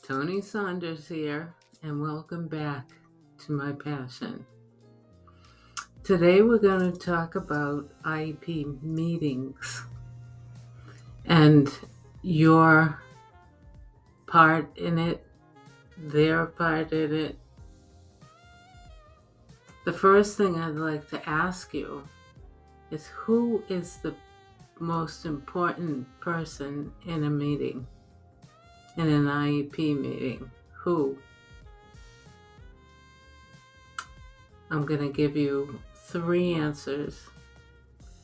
Toni Saunders here, and welcome back to my passion. Today we're going to talk about IEP meetings and your part in it, their part in it. The first thing I'd like to ask you is, who is the most important person in a meeting, in an IEP meeting? Who? I'm going to give you 3 answers,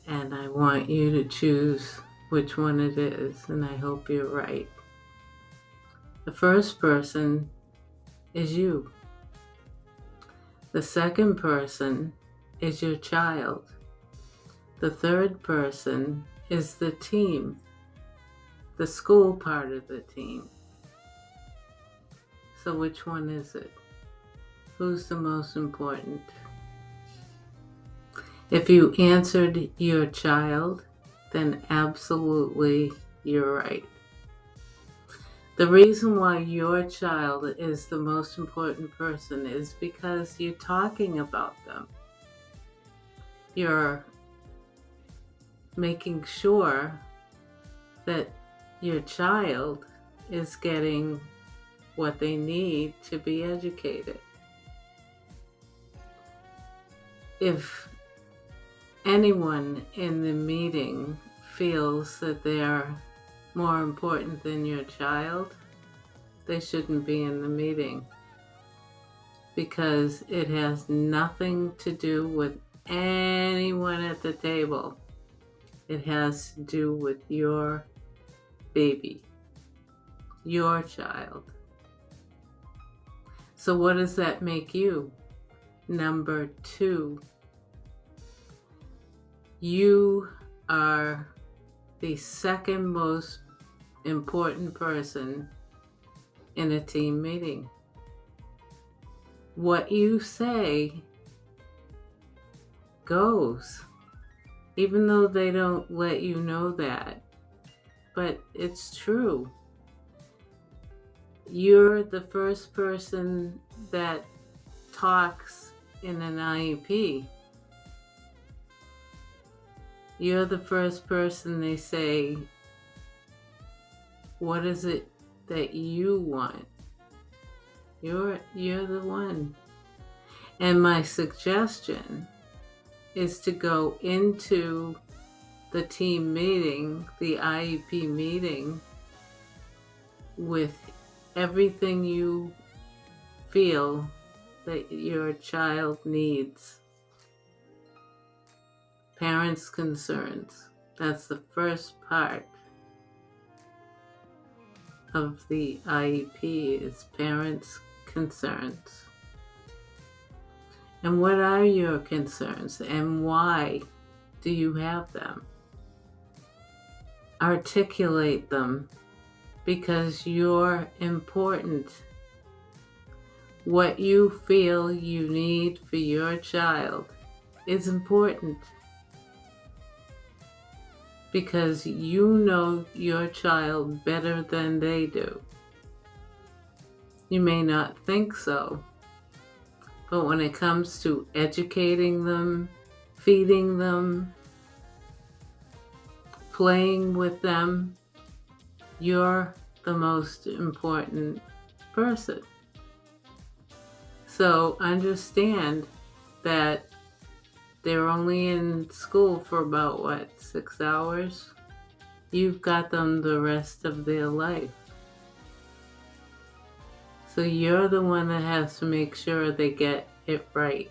and I want you to choose which one it is, and I hope you're right. The first person is you. The second person is your child. The third person is the team, the school part of the team. So which one is it? Who's the most important? If you answered your child, then absolutely you're right. The reason why your child is the most important person is because you're talking about them. You're making sure that your child is getting what they need to be educated. If anyone in the meeting feels that they're more important than your child, they shouldn't be in the meeting, because it has nothing to do with anyone at the table. It has to do with your baby, your child. So what does that make you? Number 2, you are the second most important person in a team meeting. What you say goes, even though they don't let you know that, but it's true. You're the first person that talks in an IEP. You're the first person they say, what is it that you want? You're the one. And my suggestion is to go into the team meeting, the IEP meeting, with everything you feel that your child needs. Parents' concerns. That's the first part of the IEP, is parents' concerns. And what are your concerns, and why do you have them? Articulate them, because you're important. What you feel you need for your child is important, because you know your child better than they do. You may not think so, but when it comes to educating them, feeding them, playing with them, you're the most important person. So understand that they're only in school for about 6 hours? You've got them the rest of their life. So you're the one that has to make sure they get it right.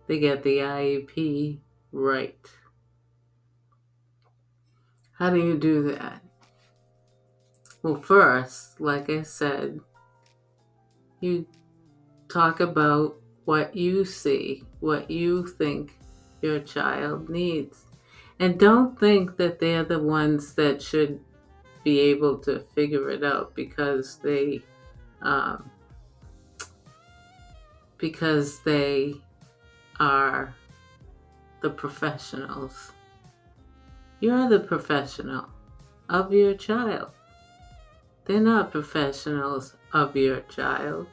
They get the IEP right. How do you do that? Well, first, like I said, you talk about what you see, what you think your child needs. And don't think that they're the ones that should be able to figure it out, because they are the professionals. You're the professional of your child. They're not professionals of your child.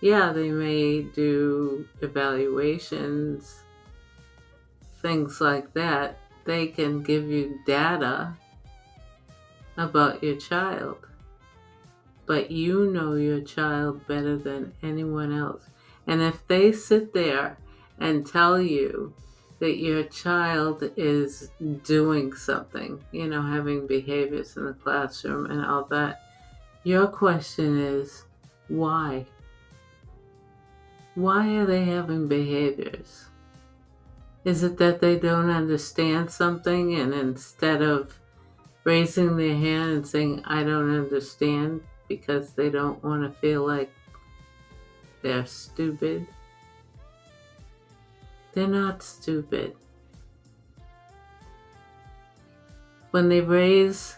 Yeah, they may do evaluations, things like that. They can give you data about your child, but you know your child better than anyone else. And if they sit there and tell you that your child is doing something, having behaviors in the classroom and all that, your question is, why? Why are they having behaviors? Is it that they don't understand something, and instead of raising their hand and saying, I don't understand, because they don't want to feel like they're stupid? They're not stupid. When they raise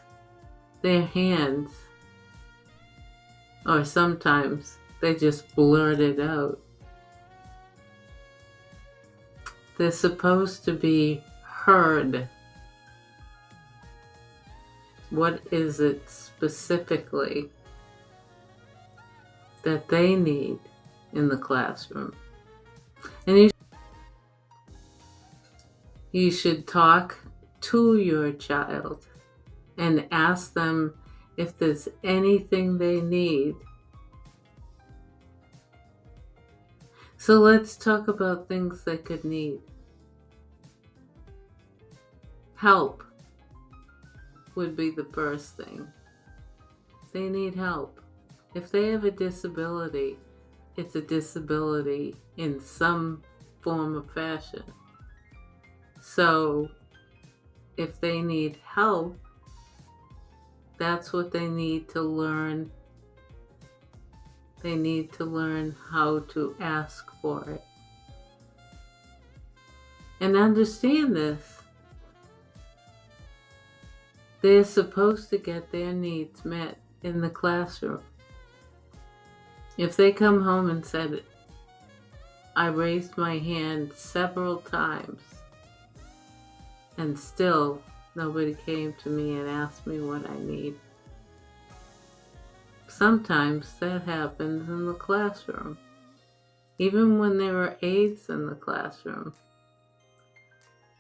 their hands, or sometimes they just blurt it out, they're supposed to be heard. What is it specifically that they need in the classroom? And you should talk to your child and ask them if there's anything they need. So let's talk about things they could need. Help would be the first thing. They need help. If they have a disability, it's a disability in some form or fashion. So if they need help, that's what they need to learn. They need to learn how to ask for it. And understand this. They're supposed to get their needs met in the classroom. If they come home and said, I raised my hand several times and still nobody came to me and asked me what I need, sometimes that happens in the classroom. Even when there were aides in the classroom.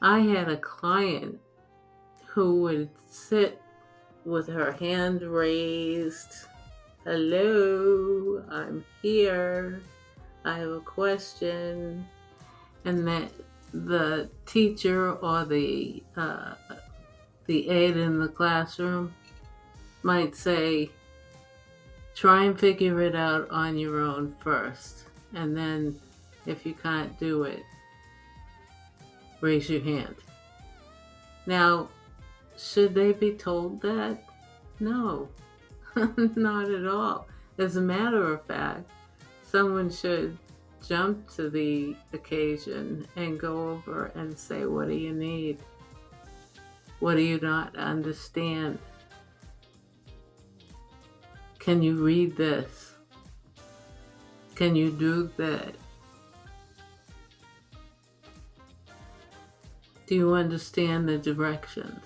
I had a client who would sit with her hand raised. Hello, I'm here. I have a question. And that the teacher or the aide in the classroom might say, try and figure it out on your own first. And then if you can't do it, raise your hand. Now, should they be told that? No, not at all. As a matter of fact, someone should jump to the occasion and go over and say, what do you need? What do you not understand? Can you read this? Can you do that? Do you understand the directions?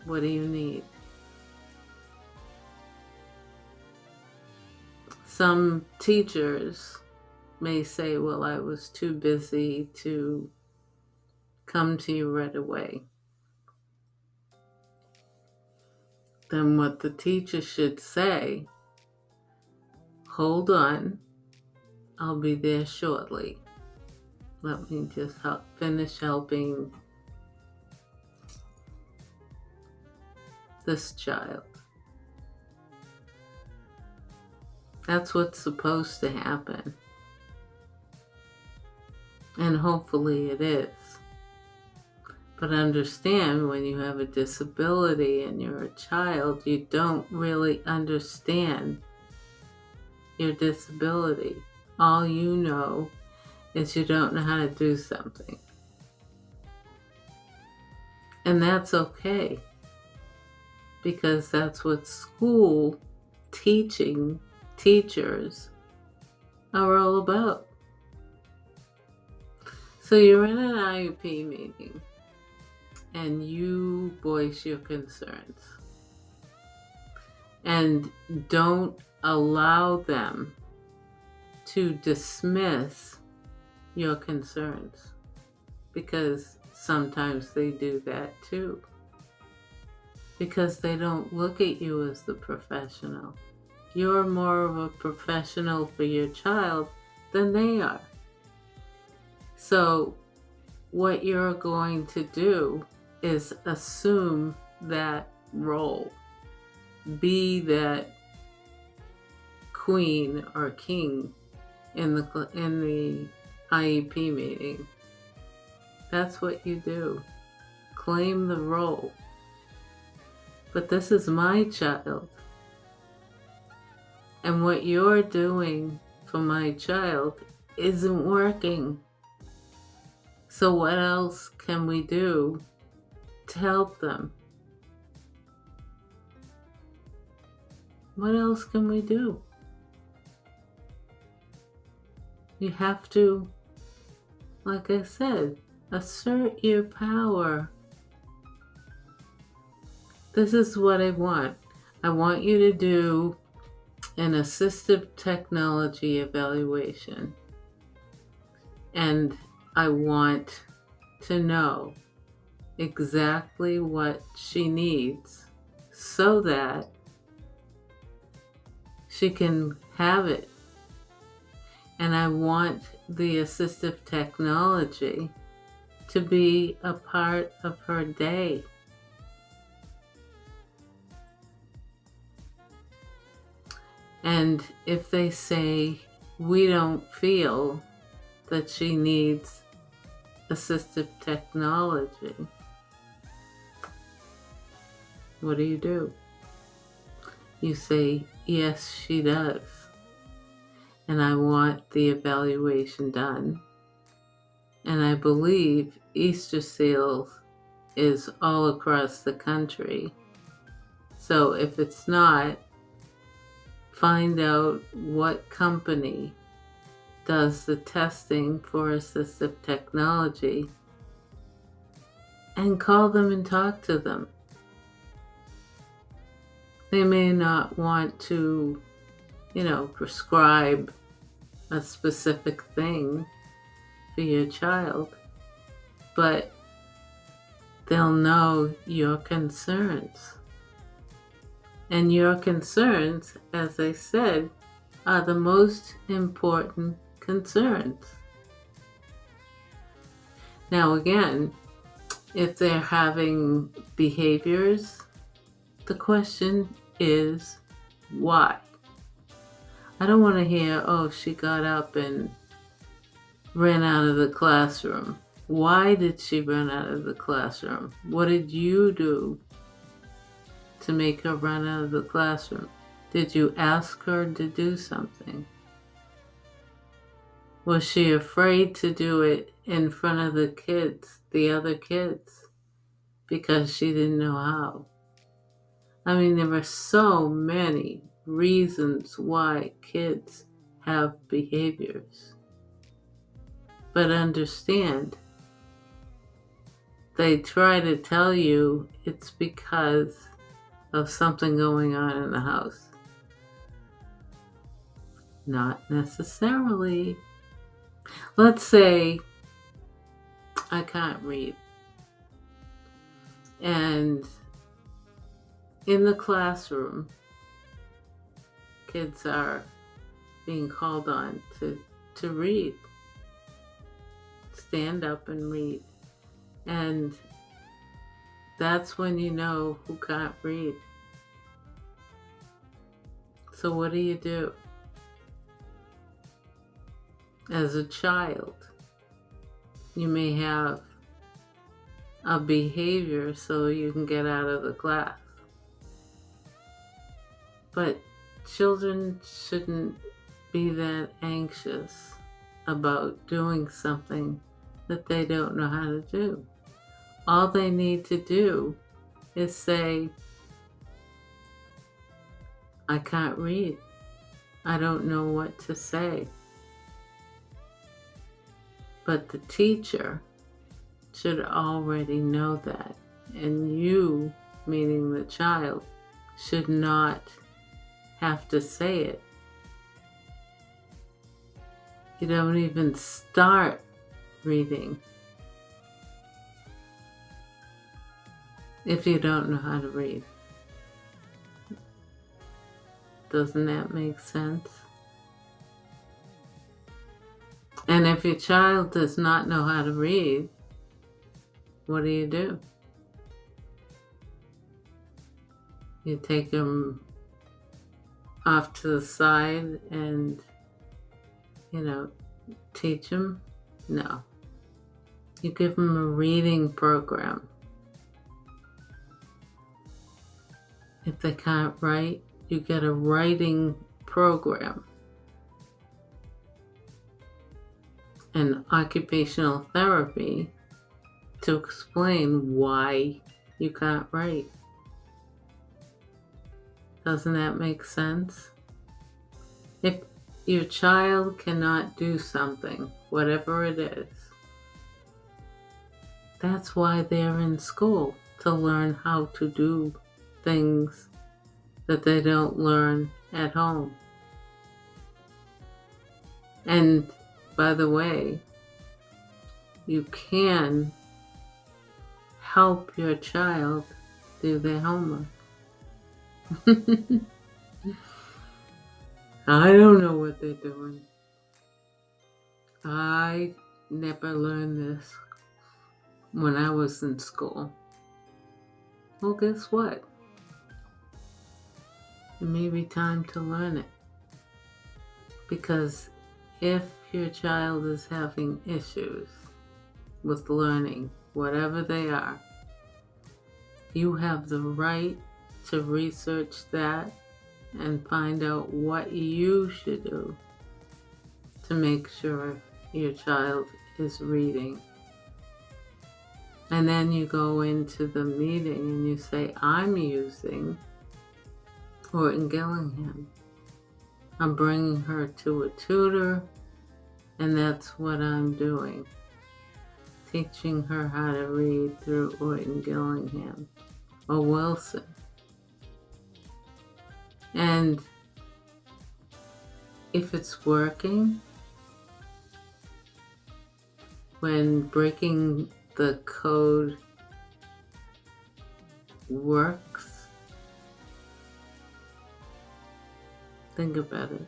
What do you need? Some teachers may say, well, I was too busy to come to you right away. Then what the teacher should say, hold on, I'll be there shortly. Let me just finish helping this child. That's what's supposed to happen. And hopefully it is. But understand, when you have a disability and you're a child, you don't really understand your disability. All you know is you don't know how to do something. And that's okay, because that's what school teachers are all about. So you're in an IEP meeting and you voice your concerns. And don't allow them to dismiss your concerns, because sometimes they do that too, because they don't look at you as the professional. You're more of a professional for your child than they are. So what you're going to do is assume that role. Be that queen or king in the IEP meeting. That's what you do. Claim the role. But this is my child. And what you're doing for my child isn't working. So what else can we do to help them? What else can we do? You have to, like I said, assert your power. This is what I want. I want you to do an assistive technology evaluation. And I want to know exactly what she needs so that she can have it. And I want the assistive technology to be a part of her day. And if they say, we don't feel that she needs assistive technology, what do? You say, yes, she does. And I want the evaluation done. And I believe Easter Seals is all across the country. So if it's not, find out what company does the testing for assistive technology and call them and talk to them. They may not want to, prescribe a specific thing for your child, but they'll know your concerns. And your concerns, as I said, are the most important concerns. Now again, if they're having behaviors, the question is why? I don't want to hear, oh, she got up and ran out of the classroom. Why did she run out of the classroom? What did you do to make her run out of the classroom? Did you ask her to do something? Was she afraid to do it in front of the other kids, because she didn't know how? I mean, there are so many reasons why kids have behaviors. But understand, they try to tell you it's because of something going on in the house. Not necessarily. Let's say I can't read, and in the classroom, kids are being called on to read. Stand up and read. And that's when you know who can't read. So what do? As a child, you may have a behavior so you can get out of the class. But children shouldn't be that anxious about doing something that they don't know how to do. All they need to do is say, I can't read. I don't know what to say. But the teacher should already know that. And you, meaning the child, should not have to say it. You don't even start reading if you don't know how to read. Doesn't that make sense? And if your child does not know how to read, what do? You take them off to the side and, teach them? No. You give them a reading program. If they can't write, you get a writing program. And occupational therapy to explain why you can't write. Doesn't that make sense? If your child cannot do something, whatever it is, that's why they're in school, to learn how to do things that they don't learn at home. And by the way, you can help your child do their homework. I don't know what they're doing. I never learned this when I was in school. Well, guess what? It may be time to learn it. Because if your child is having issues with learning, whatever they are, you have the right to research that and find out what you should do to make sure your child is reading. And then you go into the meeting and you say, I'm using Horton Gillingham. I'm bringing her to a tutor, and that's what I'm doing. Teaching her how to read through Horton Gillingham or Wilson. And if it's working, when breaking the code works, think about it.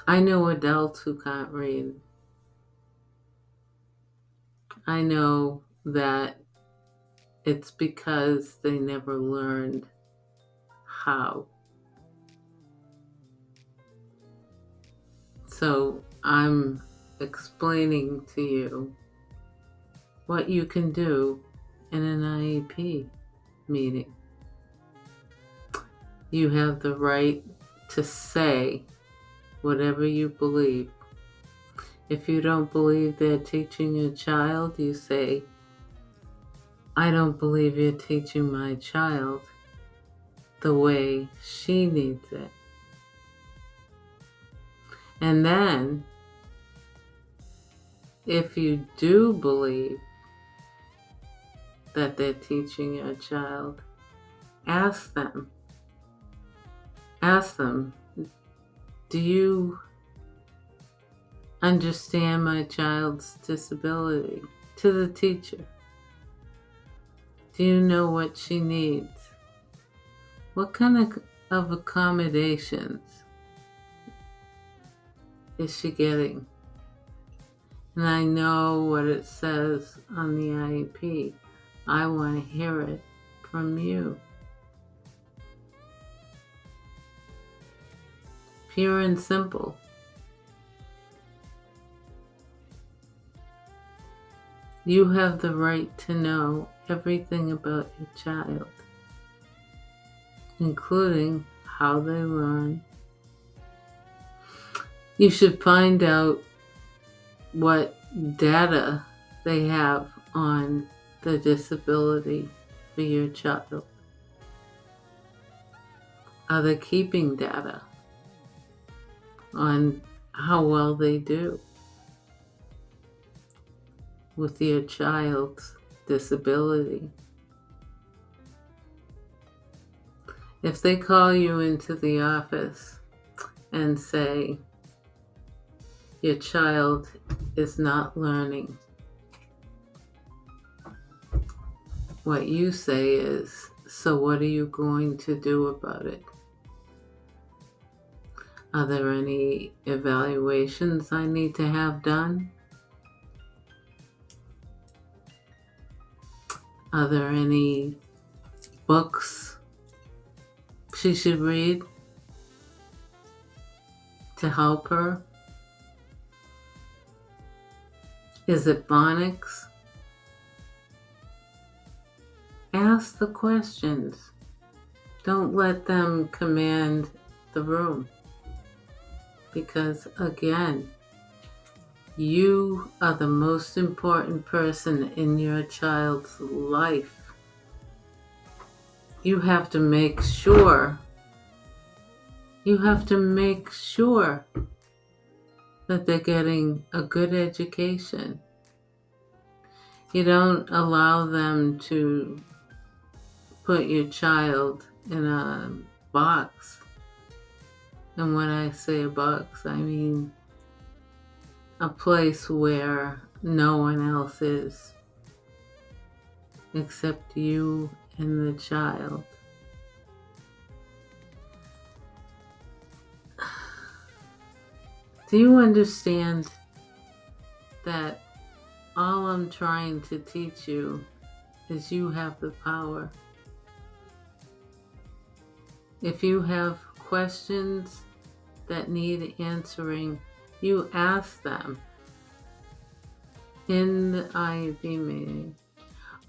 I know adults who can't read. I know that it's because they never learned how. So I'm explaining to you what you can do in an IEP meeting. You have the right to say whatever you believe. If you don't believe they're teaching your child, you say, I don't believe you're teaching my child the way she needs it. And then, if you do believe that they're teaching your child, ask them, do you understand my child's disability? To the teacher. Do you know what she needs? What kind of accommodations is she getting? And I know what it says on the IEP. I want to hear it from you. Pure and simple. You have the right to know everything about your child, including how they learn. You should find out what data they have on the disability for your child. Are they keeping data on how well they do with your child's disability? If they call you into the office and say, your child is not learning, what you say is, so what are you going to do about it? Are there any evaluations I need to have done? Are there any books she should read to help her? Is it phonics? Ask the questions. Don't let them command the room. Because again, you are the most important person in your child's life. You have to make sure that they're getting a good education. You don't allow them to put your child in a box. And when I say a box, I mean a place where no one else is except you and the child. Do you understand that all I'm trying to teach you is you have the power? If you have questions that need answering, you ask them in the IEP meeting.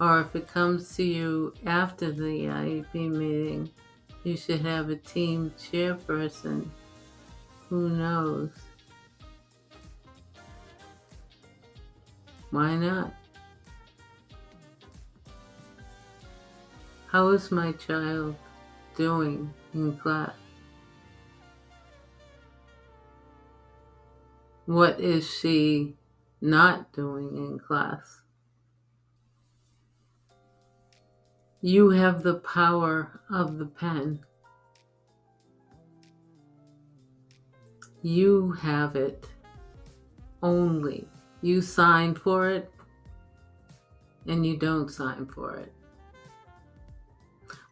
Or if it comes to you after the IEP meeting, you should have a team chairperson who knows. Why not? How is my child doing in class? What is she not doing in class? You have the power of the pen. You have it only. You sign for it and you don't sign for it.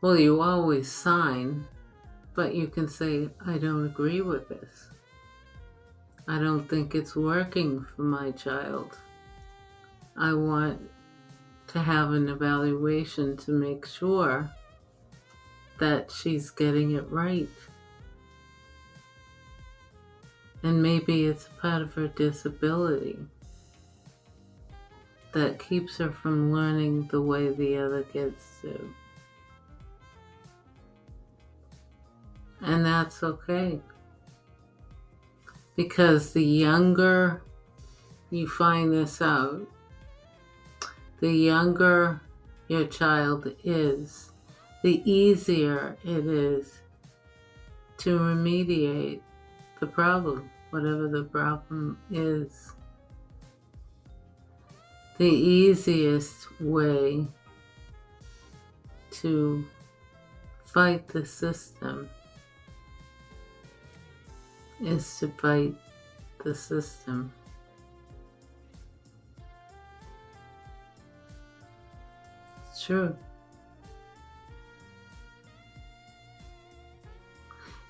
Well, you always sign, but you can say, I don't agree with this. I don't think it's working for my child. I want to have an evaluation to make sure that she's getting it right. And maybe it's part of her disability that keeps her from learning the way the other kids do. And that's okay. Because the younger you find this out, the younger your child is, the easier it is to remediate the problem, whatever the problem is. The easiest way to fight the system is to fight the system. It's true.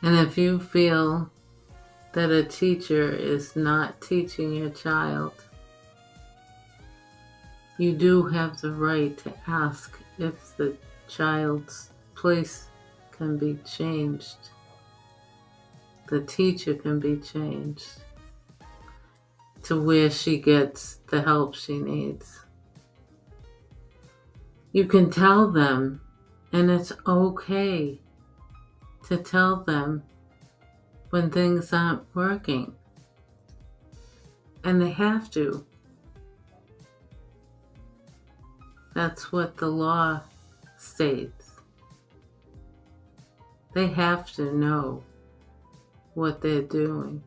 And if you feel that a teacher is not teaching your child, you do have the right to ask if the child's place can be changed. The teacher can be changed to where she gets the help she needs. You can tell them, and it's okay to tell them when things aren't working. And they have to. That's what the law states. They have to know what they're doing.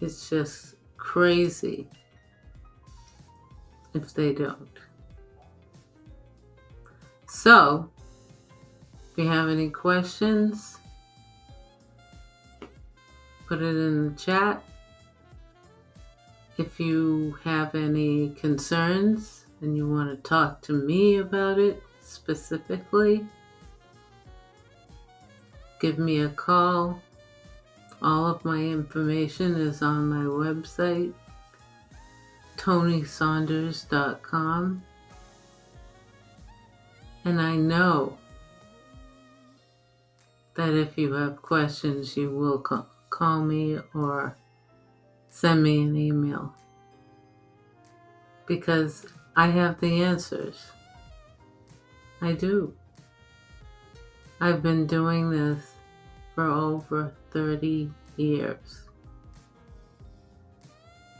It's just crazy if they don't. So, if you have any questions, put it in the chat. If you have any concerns and you want to talk to me about it specifically, give me a call. All of my information is on my website, ToniSaunders.com. And I know that if you have questions, you will call me or send me an email, because I have the answers. I do. I've been doing this for over 30 years.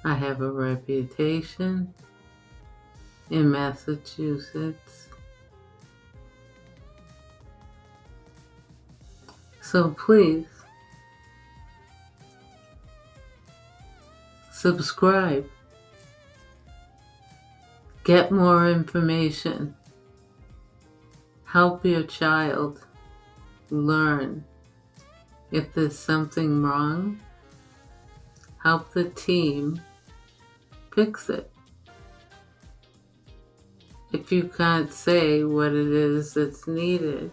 I have a reputation in Massachusetts. So please, subscribe. Get more information. Help your child learn. If there's something wrong, help the team fix it. If you can't say what it is that's needed,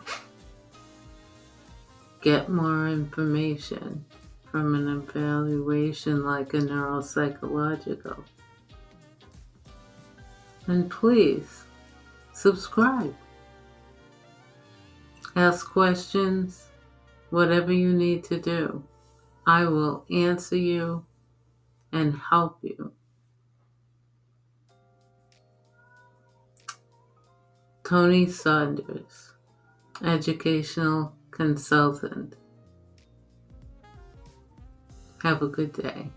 get more information from an evaluation like a neuropsychological. And please, subscribe. Ask questions, whatever you need to do. I will answer you and help you. Toni Saunders, educational consultant. Have a good day.